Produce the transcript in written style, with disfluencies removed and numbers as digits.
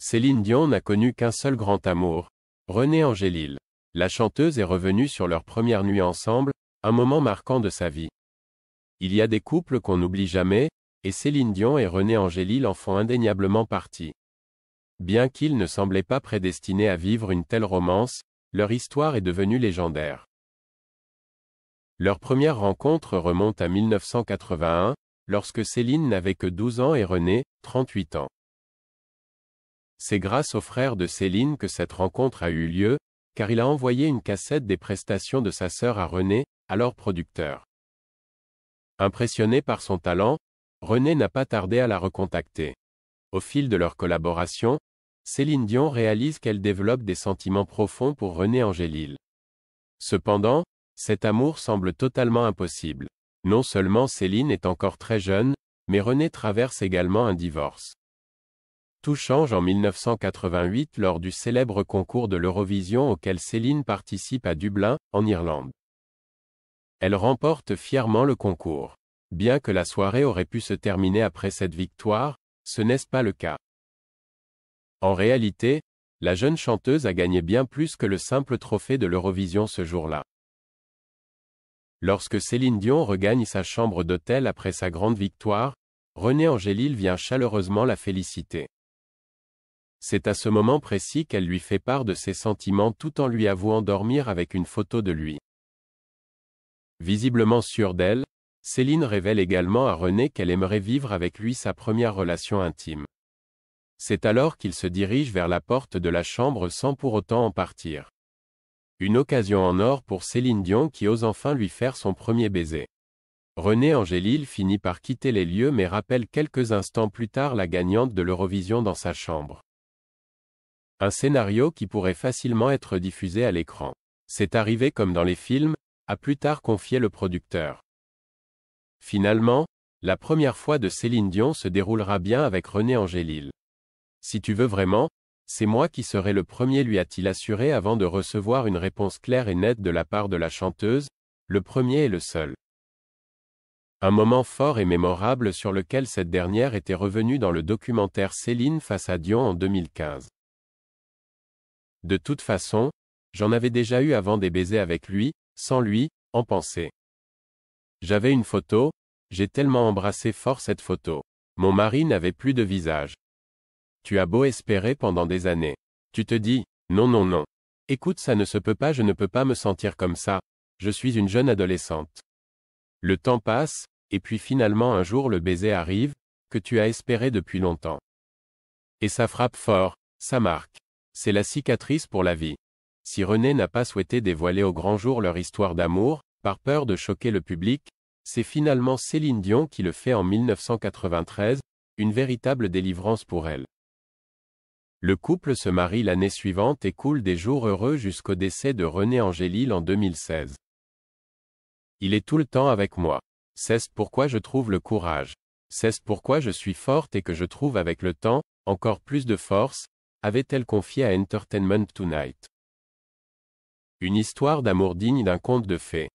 Céline Dion n'a connu qu'un seul grand amour, René Angélil. La chanteuse est revenue sur leur première nuit ensemble, un moment marquant de sa vie. Il y a des couples qu'on n'oublie jamais, et Céline Dion et René Angélil en font indéniablement partie. Bien qu'ils ne semblaient pas prédestinés à vivre une telle romance, leur histoire est devenue légendaire. Leur première rencontre remonte à 1981, lorsque Céline n'avait que 12 ans et René, 38 ans. C'est grâce au frère de Céline que cette rencontre a eu lieu, car il a envoyé une cassette des prestations de sa sœur à René, alors producteur. Impressionné par son talent, René n'a pas tardé à la recontacter. Au fil de leur collaboration, Céline Dion réalise qu'elle développe des sentiments profonds pour René Angélil. Cependant, cet amour semble totalement impossible. Non seulement Céline est encore très jeune, mais René traverse également un divorce. Tout change en 1988 lors du célèbre concours de l'Eurovision auquel Céline participe à Dublin, en Irlande. Elle remporte fièrement le concours. Bien que la soirée aurait pu se terminer après cette victoire, ce n'est pas le cas. En réalité, la jeune chanteuse a gagné bien plus que le simple trophée de l'Eurovision ce jour-là. Lorsque Céline Dion regagne sa chambre d'hôtel après sa grande victoire, René Angélil vient chaleureusement la féliciter. C'est à ce moment précis qu'elle lui fait part de ses sentiments tout en lui avouant dormir avec une photo de lui. Visiblement sûre d'elle, Céline révèle également à René qu'elle aimerait vivre avec lui sa première relation intime. C'est alors qu'il se dirige vers la porte de la chambre sans pour autant en partir. Une occasion en or pour Céline Dion qui ose enfin lui faire son premier baiser. René Angélil finit par quitter les lieux mais rappelle quelques instants plus tard la gagnante de l'Eurovision dans sa chambre. Un scénario qui pourrait facilement être diffusé à l'écran. C'est arrivé comme dans les films, a plus tard confié le producteur. Finalement, la première fois de Céline Dion se déroulera bien avec René Angélil. Si tu veux vraiment, c'est moi qui serai le premier, lui a-t-il assuré avant de recevoir une réponse claire et nette de la part de la chanteuse, le premier et le seul. Un moment fort et mémorable sur lequel cette dernière était revenue dans le documentaire Céline face à Dion en 2015. De toute façon, j'en avais déjà eu avant des baisers avec lui, sans lui, en penser. J'avais une photo, j'ai tellement embrassé fort cette photo. Mon mari n'avait plus de visage. Tu as beau espérer pendant des années. Tu te dis, non non non. Écoute, ça ne se peut pas, je ne peux pas me sentir comme ça, je suis une jeune adolescente. Le temps passe, et puis finalement un jour le baiser arrive, que tu as espéré depuis longtemps. Et ça frappe fort, ça marque. C'est la cicatrice pour la vie. Si René n'a pas souhaité dévoiler au grand jour leur histoire d'amour, par peur de choquer le public, c'est finalement Céline Dion qui le fait en 1993, une véritable délivrance pour elle. Le couple se marie l'année suivante et coule des jours heureux jusqu'au décès de René Angélil en 2016. Il est tout le temps avec moi. C'est pourquoi je trouve le courage. C'est pourquoi je suis forte et que je trouve avec le temps, encore plus de force, avait-elle confié à Entertainment Tonight. Une histoire d'amour digne d'un conte de fées.